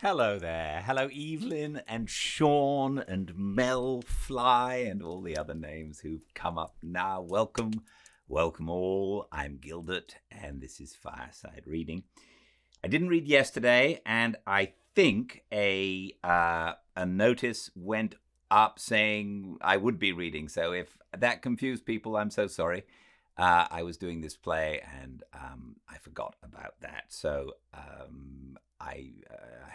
Hello there. Hello, Evelyn and Sean and Mel Fly and all the other names who've come up now. Welcome all. I'm Gildart and this is Fireside Reading. I didn't read yesterday, and I think a notice went up saying I would be reading. So if that confused people, I'm so sorry. I was doing this play and I forgot about that. So I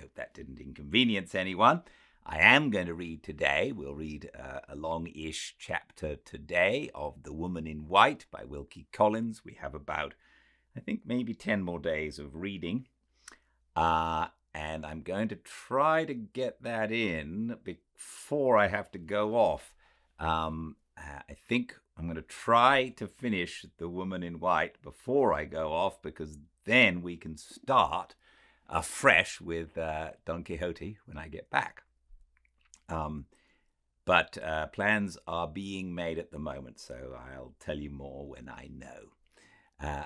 hope that didn't inconvenience anyone. I am going to read today. We'll read a long-ish chapter today of The Woman in White by Wilkie Collins. We have about, I think, maybe 10 more days of reading. And I'm going to try to get that in before I have to go off. I think I'm going to try to finish The Woman in White before I go off, because then we can start afresh with Don Quixote when I get back. But plans are being made at the moment, so I'll tell you more when I know.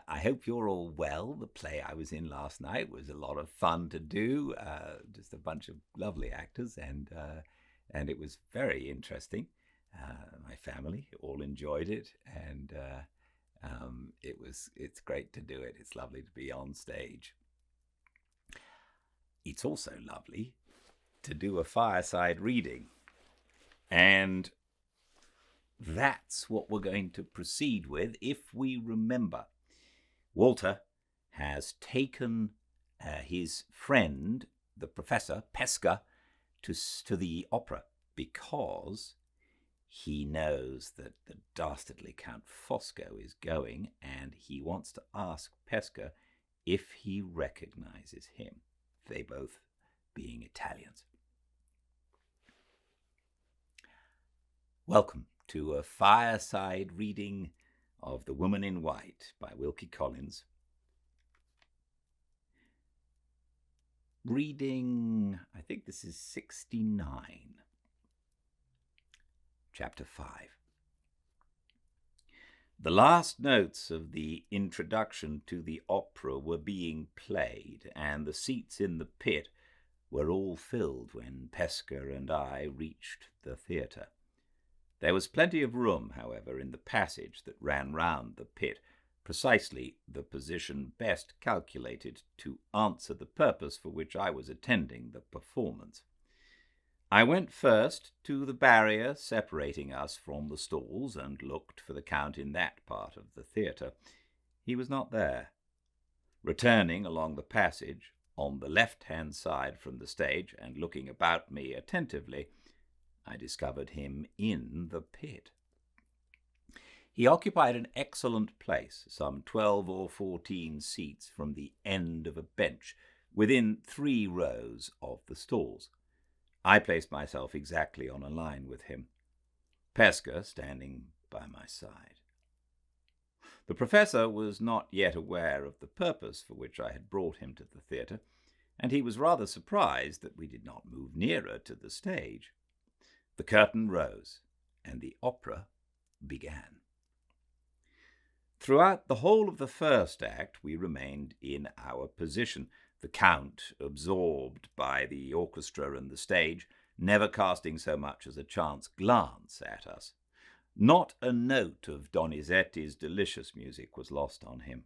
I hope you're all well. The play I was in last night was a lot of fun to do, just a bunch of lovely actors, and it was very interesting. My family all enjoyed it, and it's great to do it. It's lovely to be on stage. It's also lovely to do a fireside reading, and that's what we're going to proceed with. If we remember, Walter has taken his friend, the Professor Pesca, to the opera because he knows that the dastardly Count Fosco is going, and he wants to ask Pesca if he recognizes him, they both being Italians. Welcome to a fireside reading of The Woman in White by Wilkie Collins. Reading, I think this is 69. Chapter 5. The last notes of the introduction to the opera were being played, and the seats in the pit were all filled when Pesca and I reached the theatre. There was plenty of room, however, in the passage that ran round the pit, precisely the position best calculated to answer the purpose for which I was attending the performance. I went first to the barrier separating us from the stalls and looked for the Count in that part of the theatre. He was not there. Returning along the passage, on the left-hand side from the stage, and looking about me attentively, I discovered him in the pit. He occupied an excellent place, some 12 or 14 seats from the end of a bench, within 3 rows of the stalls. I placed myself exactly on a line with him, Pesca standing by my side. The Professor was not yet aware of the purpose for which I had brought him to the theatre, and he was rather surprised that we did not move nearer to the stage. The curtain rose, and the opera began. Throughout the whole of the first act we remained in our position, the Count absorbed by the orchestra and the stage, never casting so much as a chance glance at us. Not a note of Donizetti's delicious music was lost on him.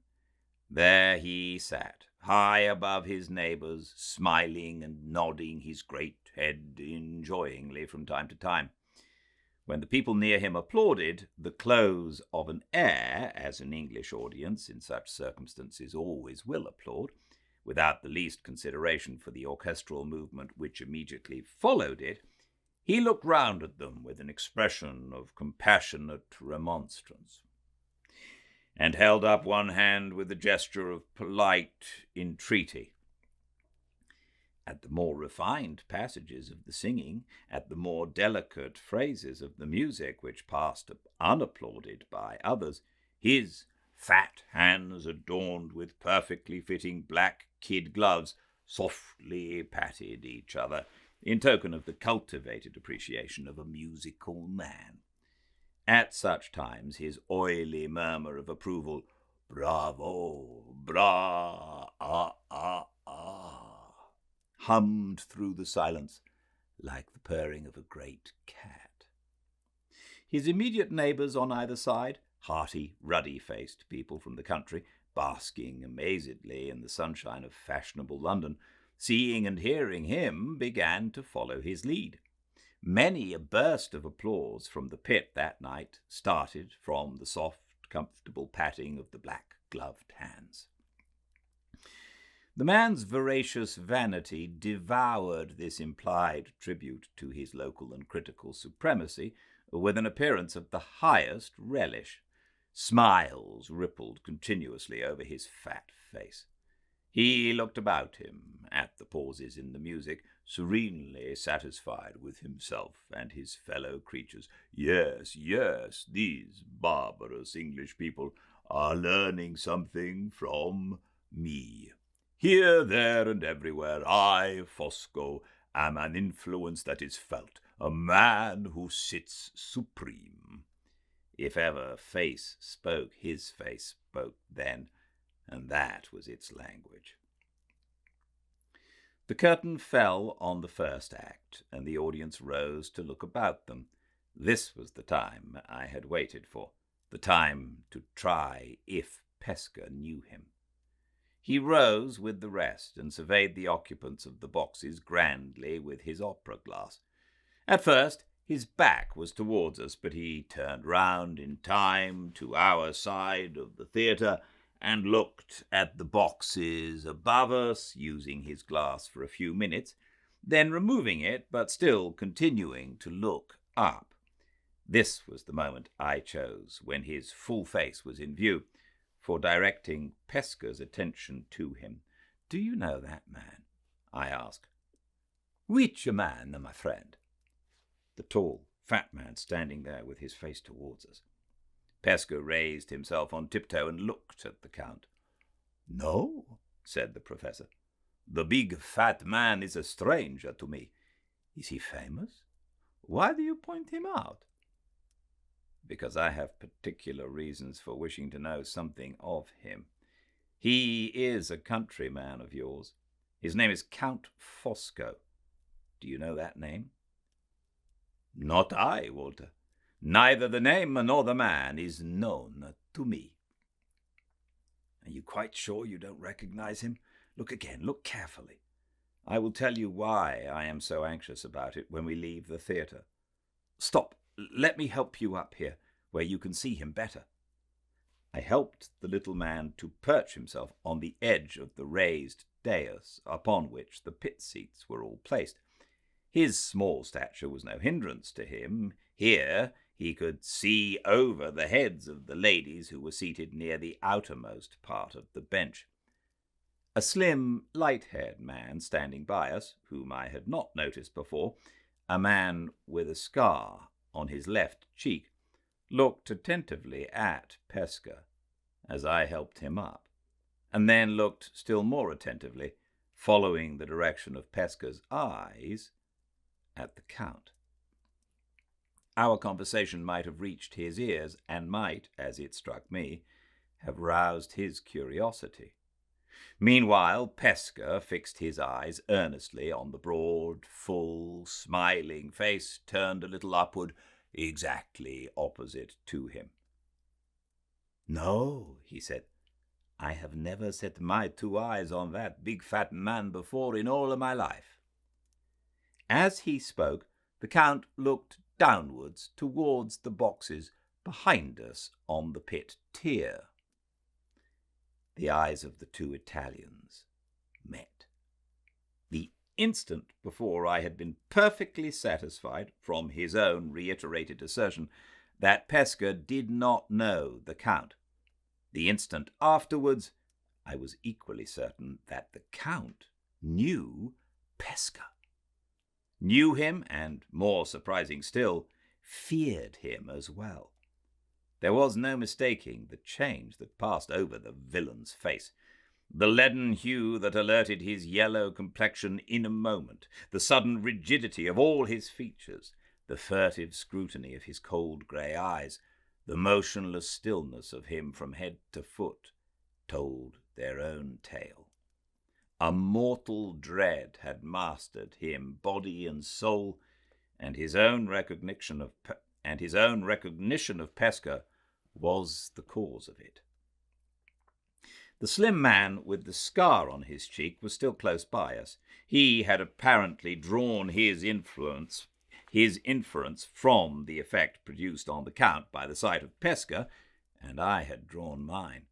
There he sat, high above his neighbours, smiling and nodding his great head enjoyingly from time to time. When the people near him applauded, the close of an air, as an English audience in such circumstances always will applaud, without the least consideration for the orchestral movement which immediately followed it, he looked round at them with an expression of compassionate remonstrance, and held up one hand with a gesture of polite entreaty. At the more refined passages of the singing, at the more delicate phrases of the music which passed unapplauded by others, his fat hands, adorned with perfectly fitting black kid gloves, softly patted each other in token of the cultivated appreciation of a musical man. At such times his oily murmur of approval, "Bravo, bra, ah, ah, ah," hummed through the silence like the purring of a great cat. His immediate neighbours on either side, hearty, ruddy-faced people from the country, basking amazedly in the sunshine of fashionable London, seeing and hearing him, began to follow his lead. Many a burst of applause from the pit that night started from the soft, comfortable patting of the black-gloved hands. The man's voracious vanity devoured this implied tribute to his local and critical supremacy with an appearance of the highest relish. Smiles rippled continuously over his fat face. He looked about him at the pauses in the music, serenely satisfied with himself and his fellow creatures. Yes, yes, these barbarous English people are learning something from me. Here, there, and everywhere, I, Fosco, am an influence that is felt, a man who sits supreme. If ever face spoke, his face spoke then, and that was its language. The curtain fell on the first act, and the audience rose to look about them. This was the time I had waited for, the time to try if Pesca knew him. He rose with the rest and surveyed the occupants of the boxes grandly with his opera glass. At first, his back was towards us, but he turned round in time to our side of the theatre and looked at the boxes above us, using his glass for a few minutes, then removing it, but still continuing to look up. This was the moment I chose, when his full face was in view, for directing Pesca's attention to him. "Do you know that man?" I asked. "Which man, my friend?" The tall, fat man standing there with his face towards us. Pesca raised himself on tiptoe and looked at the Count. "No," said the professor. "The big, fat man is a stranger to me. Is he famous? Why do you point him out?" "Because I have particular reasons for wishing to know something of him. He is a countryman of yours. His name is Count Fosco. Do you know that name?" "Not I, Walter. Neither the name nor the man is known to me." "Are you quite sure you don't recognize him? Look again, look carefully. I will tell you why I am so anxious about it when we leave the theatre. Stop, let me help you up here, where you can see him better." I helped the little man to perch himself on the edge of the raised dais upon which the pit seats were all placed. His small stature was no hindrance to him. Here he could see over the heads of the ladies who were seated near the outermost part of the bench. A slim, light-haired man standing by us, whom I had not noticed before, a man with a scar on his left cheek, looked attentively at Pesca as I helped him up, and then looked still more attentively, following the direction of Pesca's eyes, at the Count. Our conversation might have reached his ears, and might, as it struck me, have roused his curiosity. Meanwhile, Pesca fixed his eyes earnestly on the broad, full, smiling face turned a little upward, exactly opposite to him. "No," he said, "I have never set my two eyes on that big fat man before in all of my life." As he spoke, the Count looked downwards towards the boxes behind us on the pit tier. The eyes of the two Italians met. The instant before I had been perfectly satisfied, from his own reiterated assertion, that Pesca did not know the Count. The instant afterwards, I was equally certain that the Count knew Pesca. Knew him, and, more surprising still, feared him as well. There was no mistaking the change that passed over the villain's face. The leaden hue that alerted his yellow complexion in a moment, the sudden rigidity of all his features, the furtive scrutiny of his cold grey eyes, the motionless stillness of him from head to foot, told their own tale. A mortal dread had mastered him, body and soul, and his own recognition of Pesca was the cause of it. The slim man with the scar on his cheek was still close by us. He had apparently drawn his inference from the effect produced on the Count by the sight of Pesca, and I had drawn mine.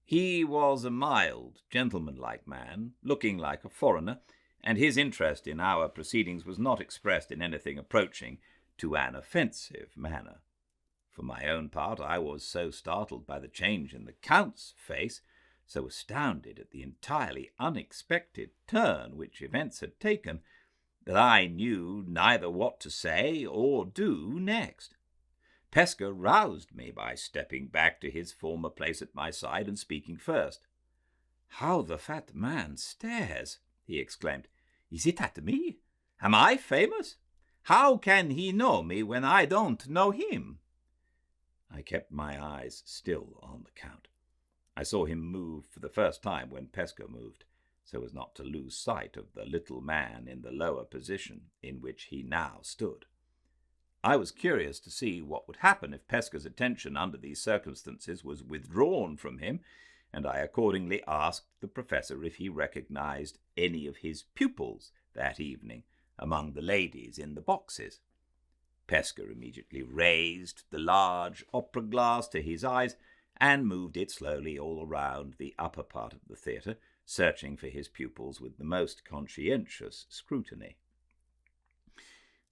He was a mild, gentlemanlike man, looking like a foreigner, and his interest in our proceedings was not expressed in anything approaching to an offensive manner. For my own part, I was so startled by the change in the Count's face, so astounded at the entirely unexpected turn which events had taken, that I knew neither what to say or do next. Pesca roused me by stepping back to his former place at my side and speaking first. "How the fat man stares!" he exclaimed. "Is it at me? Am I famous? How can he know me when I don't know him?" I kept my eyes still on the Count. I saw him move for the first time when Pesca moved, so as not to lose sight of the little man in the lower position in which he now stood. I was curious to see what would happen if Pesca's attention under these circumstances was withdrawn from him, and I accordingly asked the professor if he recognized any of his pupils that evening among the ladies in the boxes. Pesca immediately raised the large opera glass to his eyes and moved it slowly all around the upper part of the theatre, searching for his pupils with the most conscientious scrutiny.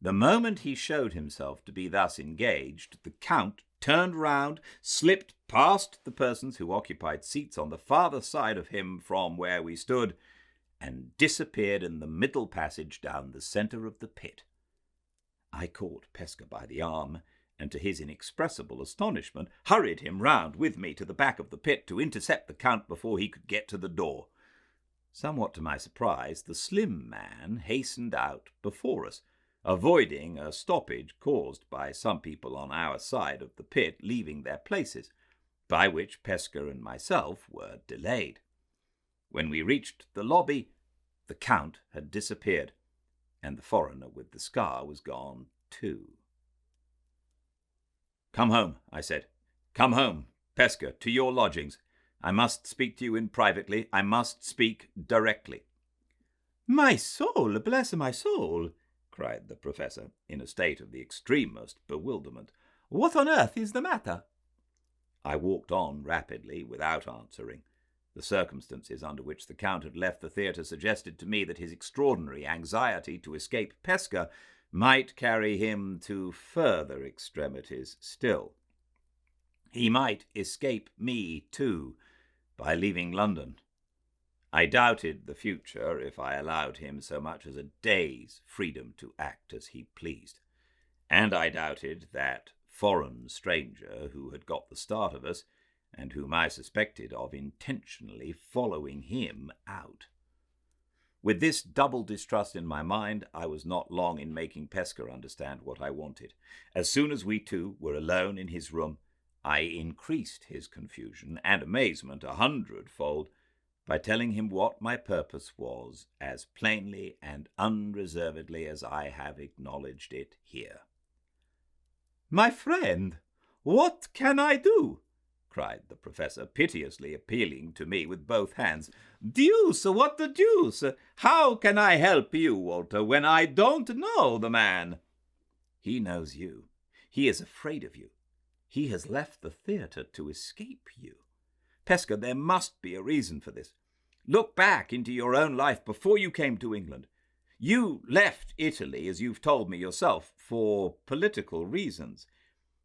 The moment he showed himself to be thus engaged, the Count turned round, slipped past the persons who occupied seats on the farther side of him from where we stood, and disappeared in the middle passage down the centre of the pit. I caught Pesca by the arm, and to his inexpressible astonishment hurried him round with me to the back of the pit to intercept the Count before he could get to the door. Somewhat to my surprise, the slim man hastened out before us, avoiding a stoppage caused by some people on our side of the pit leaving their places, by which Pesca and myself were delayed. When we reached the lobby, the Count had disappeared, and the foreigner with the scar was gone too. "Come home," I said. "Come home, Pesca, to your lodgings. I must speak to you in privately. I must speak directly." "My soul, bless my soul!" cried the professor, in a state of the extremest bewilderment. "What on earth is the matter?" I walked on rapidly without answering. The circumstances under which the Count had left the theatre suggested to me that his extraordinary anxiety to escape Pesca might carry him to further extremities still. He might escape me, too, by leaving London. I doubted the future if I allowed him so much as a day's freedom to act as he pleased, and I doubted that foreign stranger who had got the start of us, and whom I suspected of intentionally following him out. With this double distrust in my mind, I was not long in making Pesca understand what I wanted. As soon as we two were alone in his room, I increased his confusion and amazement 100-fold by telling him what my purpose was as plainly and unreservedly as I have acknowledged it here. "My friend, what can I do?" cried the professor, piteously appealing to me with both hands. "Deuce, what the deuce! How can I help you, Walter, when I don't know the man?" "He knows you. He is afraid of you. He has left the theatre to escape you. Pesca, there must be a reason for this. Look back into your own life before you came to England. You left Italy, as you've told me yourself, for political reasons.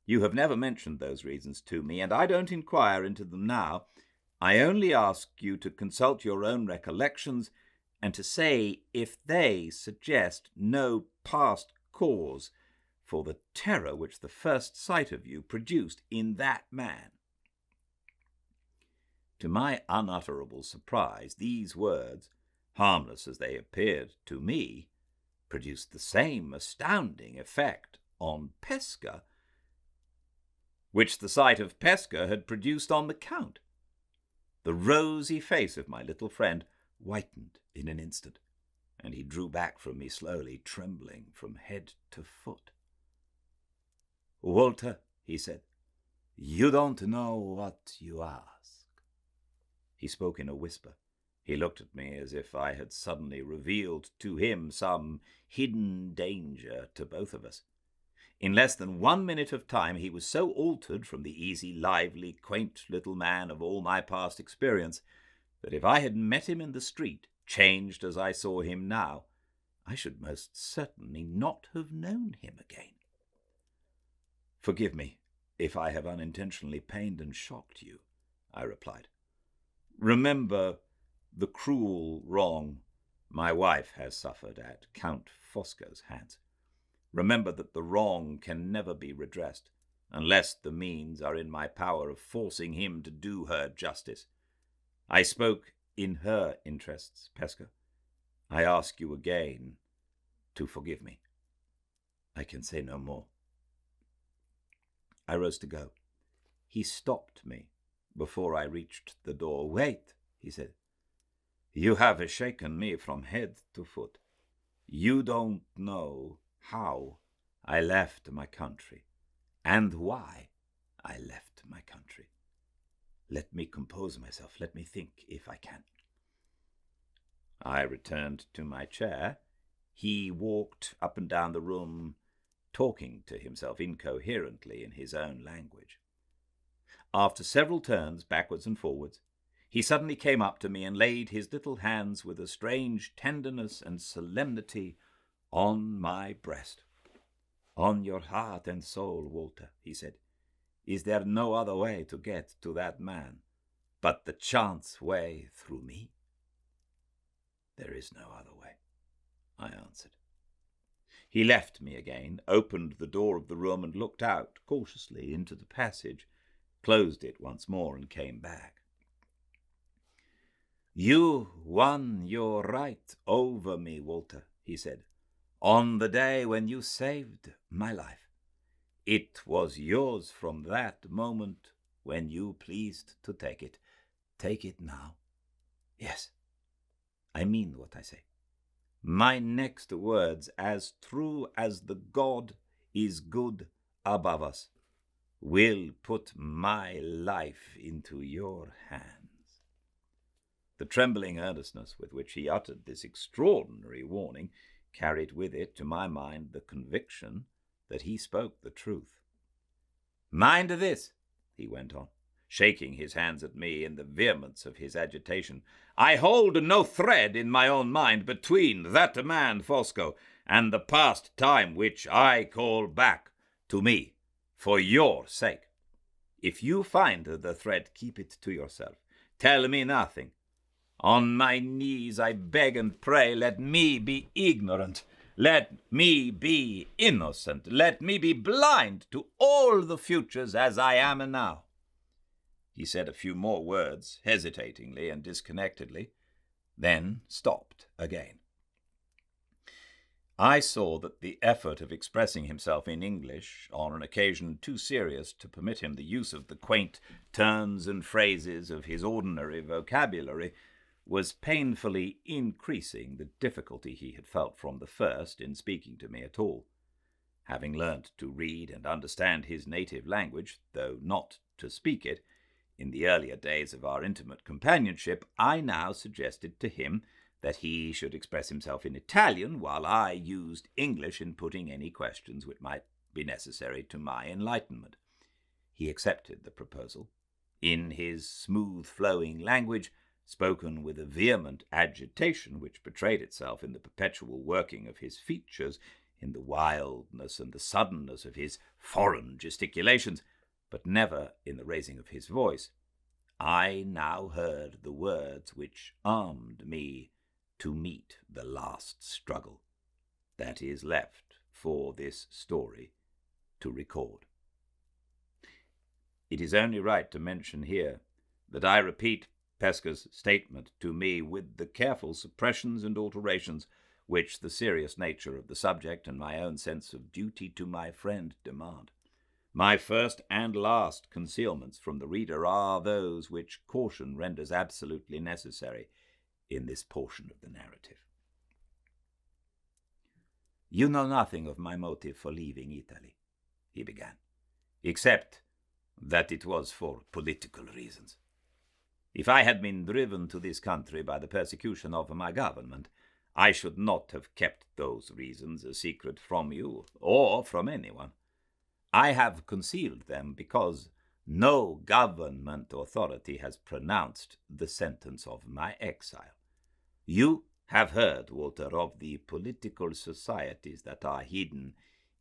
You have never mentioned those reasons to me, and I don't inquire into them now. I only ask you to consult your own recollections and to say if they suggest no past cause for the terror which the first sight of you produced in that man." To my unutterable surprise, these words, harmless as they appeared to me, produced the same astounding effect on Pesca which the sight of Pesca had produced on the Count. The rosy face of my little friend whitened in an instant, and he drew back from me slowly, trembling from head to foot. "Walter," he said, "you don't know what you ask." He spoke in a whisper. He looked at me as if I had suddenly revealed to him some hidden danger to both of us. In less than 1 minute of time he was so altered from the easy, lively, quaint little man of all my past experience that if I had met him in the street, changed as I saw him now, I should most certainly not have known him again. "Forgive me if I have unintentionally pained and shocked you," I replied. "Remember the cruel wrong my wife has suffered at Count Fosco's hands. Remember that the wrong can never be redressed unless the means are in my power of forcing him to do her justice. I spoke in her interests, Pesca. I ask you again to forgive me. I can say no more." I rose to go. He stopped me before I reached the door. "Wait," he said. "You have shaken me from head to foot. You don't know how I left my country and why I left my country. Let me compose myself. Let me think, if I can." I returned to my chair. He walked up and down the room, talking to himself incoherently in his own language. After several turns backwards and forwards, he suddenly came up to me and laid his little hands with a strange tenderness and solemnity on my breast. "On your heart and soul, Walter," he said, "is there no other way to get to that man but the chance way through me?" "There is no other way," I answered. He left me again, opened the door of the room and looked out cautiously into the passage, closed it once more and came back. "You won your right over me, Walter," he said, "on the day when you saved my life. It was yours from that moment when you pleased to take it. Take it now. Yes, I mean what I say. My next words, as true as the God is good above us, will put my life into your hands." The trembling earnestness with which he uttered this extraordinary warning carried with it, to my mind, the conviction that he spoke the truth. "Mind this," he went on, shaking his hands at me in the vehemence of his agitation. "I hold no thread in my own mind between that man Fosco and the past time which I call back to me for your sake. If you find the thread, keep it to yourself. Tell me nothing. On my knees I beg and pray, let me be ignorant. Let me be innocent. Let me be blind to all the futures as I am now." He said a few more words, hesitatingly and disconnectedly, then stopped again. I saw that the effort of expressing himself in English, on an occasion too serious to permit him the use of the quaint turns and phrases of his ordinary vocabulary, was painfully increasing the difficulty he had felt from the first in speaking to me at all. Having learnt to read and understand his native language, though not to speak it, in the earlier days of our intimate companionship, I now suggested to him that he should express himself in Italian, while I used English in putting any questions which might be necessary to my enlightenment. He accepted the proposal. In his smooth-flowing language, spoken with a vehement agitation which betrayed itself in the perpetual working of his features, in the wildness and the suddenness of his foreign gesticulations, but never in the raising of his voice, I now heard the words which armed me to meet the last struggle that is left for this story to record. It is only right to mention here that I repeat Pesca's statement to me with the careful suppressions and alterations which the serious nature of the subject and my own sense of duty to my friend demand. My first and last concealments from the reader are those which caution renders absolutely necessary. in this portion of the narrative. "You know nothing of my motive for leaving Italy," he began, "except that it was for political reasons. If I had been driven to this country by the persecution of my government, I should not have kept those reasons a secret from you or from anyone. I have concealed them because no government authority has pronounced the sentence of my exile. You have heard, Walter, of the political societies that are hidden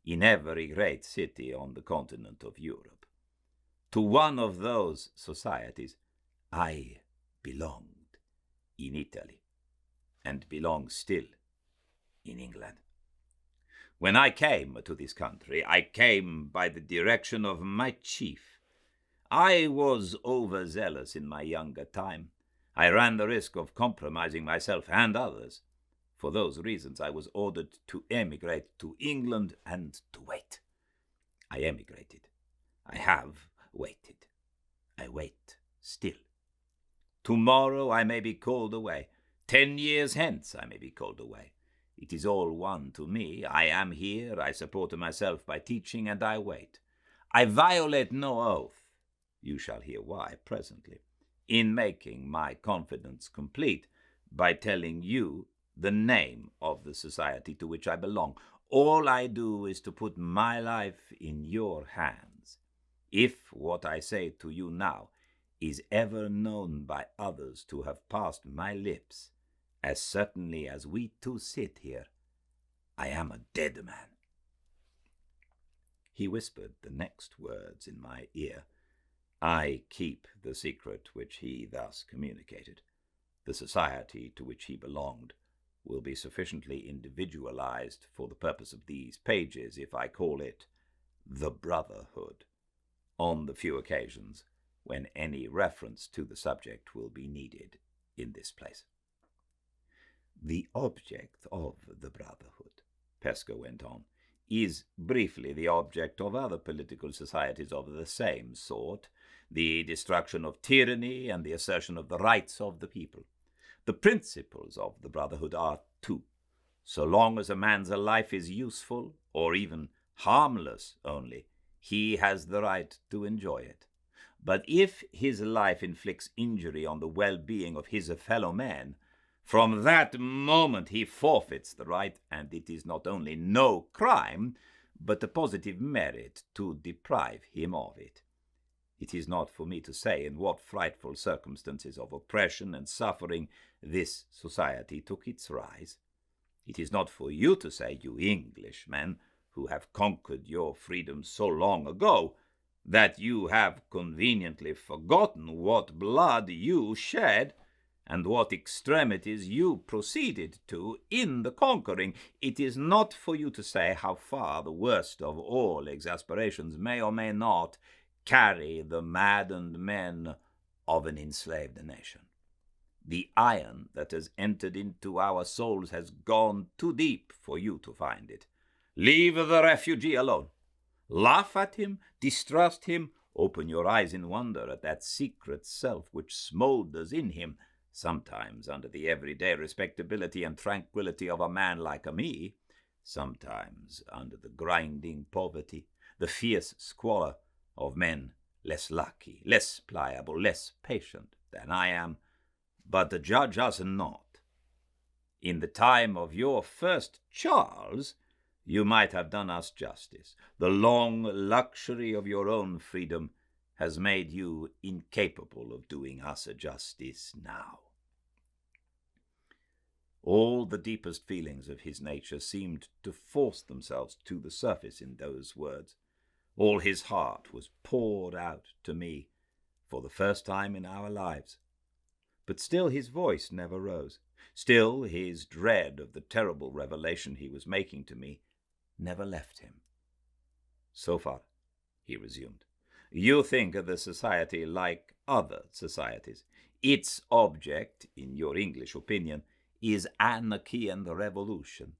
in every great city on the continent of Europe. To one of those societies I belonged in Italy, and belong still in England. When I came to this country, I came by the direction of my chief. I was overzealous in my younger time. I ran the risk of compromising myself and others. For those reasons, I was ordered to emigrate to England and to wait. I emigrated. I have waited. I wait still. Tomorrow I may be called away. 10 years hence I may be called away. It is all one to me. I am here, I support myself by teaching, and I wait. I violate no oath. You shall hear why presently. In making my confidence complete by telling you the name of the society to which I belong. All I do is to put my life in your hands. If what I say to you now is ever known by others to have passed my lips, as certainly as we two sit here, I am a dead man." He whispered the next words in my ear. I keep the secret which he thus communicated. The society to which he belonged will be sufficiently individualized for the purpose of these pages if I call it the Brotherhood, on the few occasions when any reference to the subject will be needed in this place. "The object of the Brotherhood," Pesco went on, "is briefly the object of other political societies of the same sort, the destruction of tyranny and the assertion of the rights of the people. The principles of the Brotherhood are two. So long as a man's life is useful, or even harmless only, he has the right to enjoy it. But if his life inflicts injury on the well-being of his fellow men, from that moment he forfeits the right, and it is not only no crime, but a positive merit to deprive him of it. It is not for me to say in what frightful circumstances of oppression and suffering this society took its rise. It is not for you to say, you Englishmen, who have conquered your freedom so long ago, that you have conveniently forgotten what blood you shed and what extremities you proceeded to in the conquering. It is not for you to say how far the worst of all exasperations may or may not carry the maddened men of an enslaved nation. The iron that has entered into our souls has gone too deep for you to find it. Leave the refugee alone. Laugh at him, distrust him, open your eyes in wonder at that secret self which smoulders in him, sometimes under the everyday respectability and tranquility of a man like me, sometimes under the grinding poverty, the fierce squalor of men less lucky, less pliable, less patient than I am. But judge us not. In the time of your first Charles, you might have done us justice. The long luxury of your own freedom has made you incapable of doing us justice now. All the deepest feelings of his nature seemed to force themselves to the surface in those words. All his heart was poured out to me for the first time in our lives. But still his voice never rose. Still his dread of the terrible revelation he was making to me never left him. So far, he resumed, you think of the society like other societies. Its object, in your English opinion, is anarchy and revolution.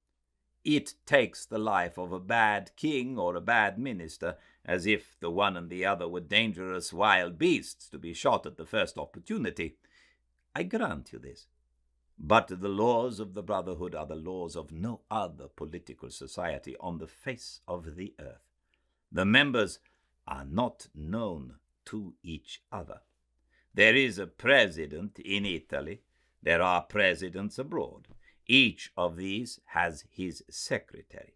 It takes the life of a bad king or a bad minister, as if the one and the other were dangerous wild beasts to be shot at the first opportunity. I grant you this. But the laws of the Brotherhood are the laws of no other political society on the face of the earth. The members are not known to each other. There is a president in Italy. There are presidents abroad. Each of these has his secretary.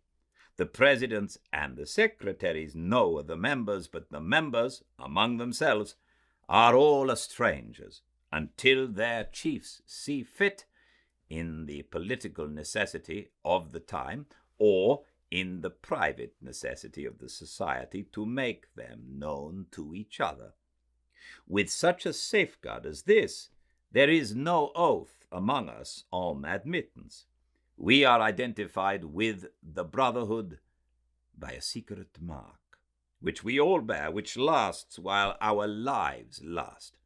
The presidents and the secretaries know the members, but the members, among themselves, are all strangers until their chiefs see fit, in the political necessity of the time or in the private necessity of the society, to make them known to each other. With such a safeguard as this, there is no oath among us on admittance. We are identified with the Brotherhood by a secret mark, which we all bear, which lasts while our lives last.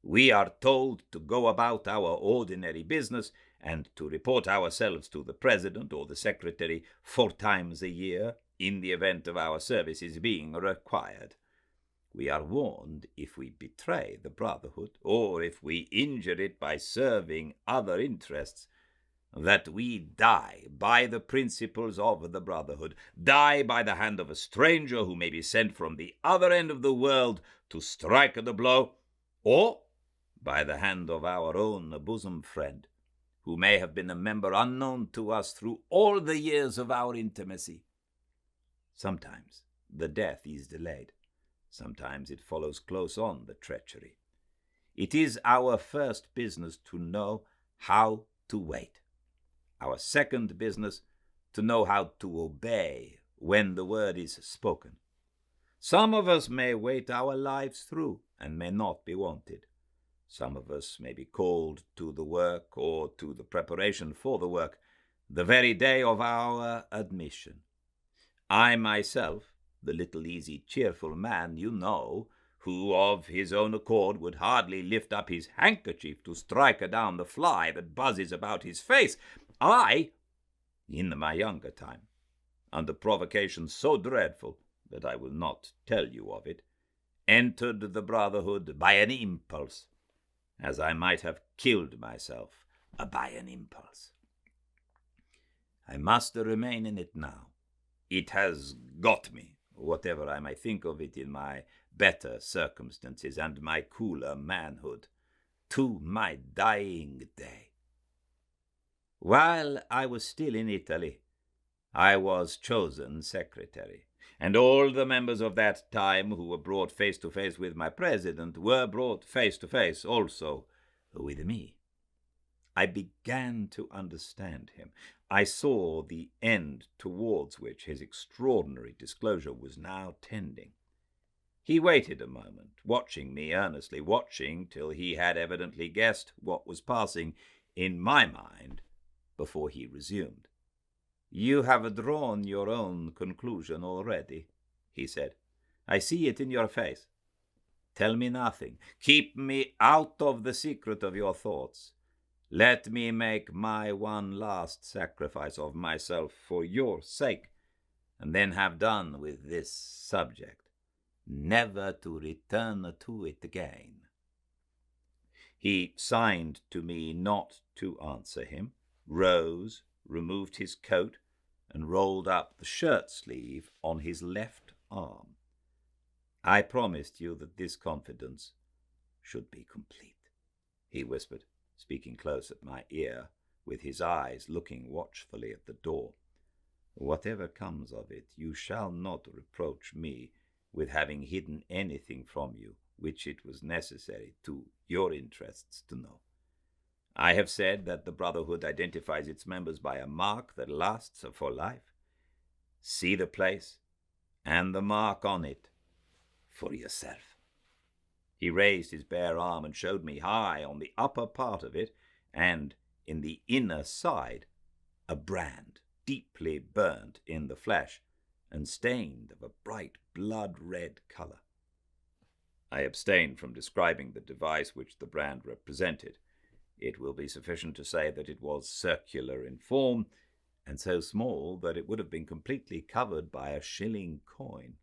We are told to go about our ordinary business and to report ourselves to the president or the secretary 4 times a year in the event of our services being required. We are warned if we betray the Brotherhood, or if we injure it by serving other interests, that we die by the principles of the Brotherhood, die by the hand of a stranger who may be sent from the other end of the world to strike the blow, or by the hand of our own bosom friend, who may have been a member unknown to us through all the years of our intimacy. Sometimes the death is delayed. Sometimes it follows close on the treachery. It is our first business to know how to wait. Our second business to know how to obey when the word is spoken. Some of us may wait our lives through and may not be wanted. Some of us may be called to the work or to the preparation for the work the very day of our admission. I myself, the little easy cheerful man you know, who of his own accord would hardly lift up his handkerchief to strike down the fly that buzzes about his face, I, in my younger time, under provocation so dreadful that I will not tell you of it, entered the Brotherhood by an impulse, as I might have killed myself by an impulse. I must remain in it now. It has got me, whatever I may think of it in my better circumstances and my cooler manhood, to my dying day. While I was still in Italy, I was chosen secretary, and all the members of that time who were brought face to face with my president were brought face to face also with me. I began to understand him. I saw the end towards which his extraordinary disclosure was now tending. He waited a moment, watching me earnestly, watching till he had evidently guessed what was passing in my mind before he resumed. "You have drawn your own conclusion already," he said. "I see it in your face. Tell me nothing. Keep me out of the secret of your thoughts. Let me make my one last sacrifice of myself for your sake, and then have done with this subject, never to return to it again." He signed to me not to answer him, rose, removed his coat, and rolled up the shirt sleeve on his left arm. "I promised you that this confidence should be complete," he whispered, speaking close at my ear, with his eyes looking watchfully at the door. "Whatever comes of it, you shall not reproach me with having hidden anything from you which it was necessary to your interests to know. I have said that the Brotherhood identifies its members by a mark that lasts for life. See the place and the mark on it for yourself." He raised his bare arm and showed me high on the upper part of it, and in the inner side, a brand deeply burnt in the flesh and stained of a bright blood-red color. I abstain from describing the device which the brand represented. It will be sufficient to say that it was circular in form, and so small that it would have been completely covered by a shilling coin.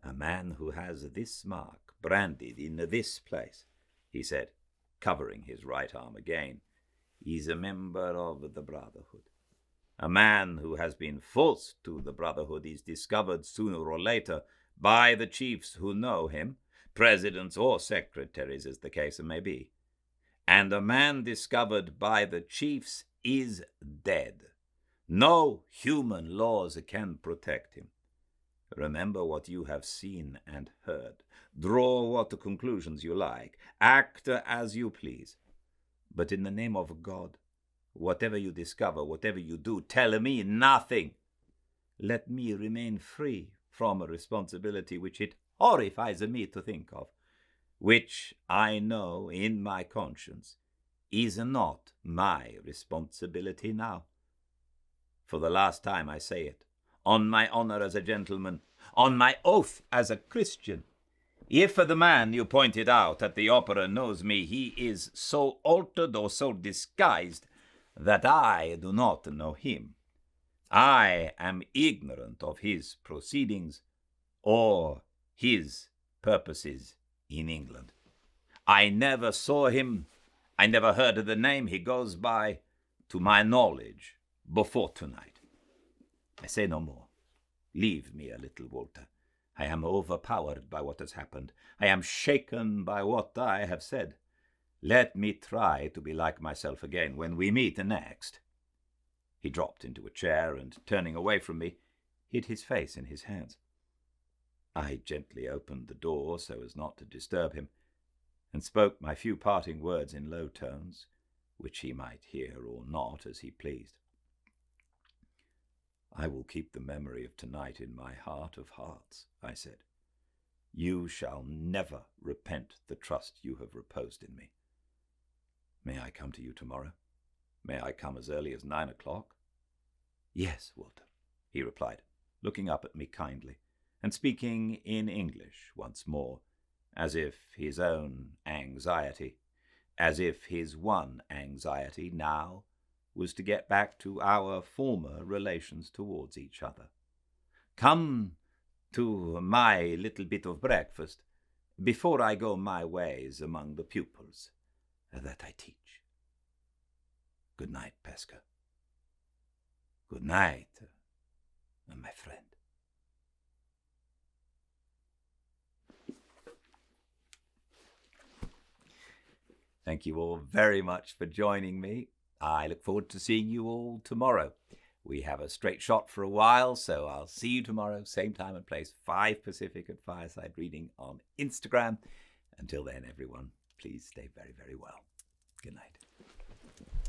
"A man who has this mark branded in this place," he said, covering his right arm again, is a member of the Brotherhood. A man who has been forced to the Brotherhood is discovered sooner or later by the chiefs who know him, presidents or secretaries as the case may be. And a man discovered by the chiefs is dead. No human laws can protect him. Remember what you have seen and heard. Draw what conclusions you like. Act as you please. But in the name of God, whatever you discover, whatever you do, tell me nothing. Let me remain free from a responsibility which it horrifies me to think of, which I know in my conscience is not my responsibility now. For the last time I say it, on my honor as a gentleman, on my oath as a Christian, if the man you pointed out at the opera knows me, he is so altered or so disguised that I do not know him. I am ignorant of his proceedings or his purposes in England. I never saw him, I never heard of the name he goes by, to my knowledge, before tonight. I say no more. Leave me a little, Walter. I am overpowered by what has happened. I am shaken by what I have said. Let me try to be like myself again when we meet next. He dropped into a chair and, turning away from me, hid his face in his hands. I gently opened the door so as not to disturb him, and spoke my few parting words in low tones, which he might hear or not as he pleased. I will keep the memory of tonight in my heart of hearts, I said. You shall never repent the trust you have reposed in me. May I come to you tomorrow? May I come as early as 9 o'clock? Yes, Walter, he replied, looking up at me kindly, and speaking in English once more, as if his own anxiety, as if his one anxiety now was to get back to our former relations towards each other. Come to my little bit of breakfast before I go my ways among the pupils that I teach. Good night, Pesca. Good night, my friend. Thank you all very much for joining me. I look forward to seeing you all tomorrow. We have a straight shot for a while, so I'll see you tomorrow, same time and place, 5 Pacific at Fireside Reading on Instagram. Until then, everyone, please stay very, very well. Good night.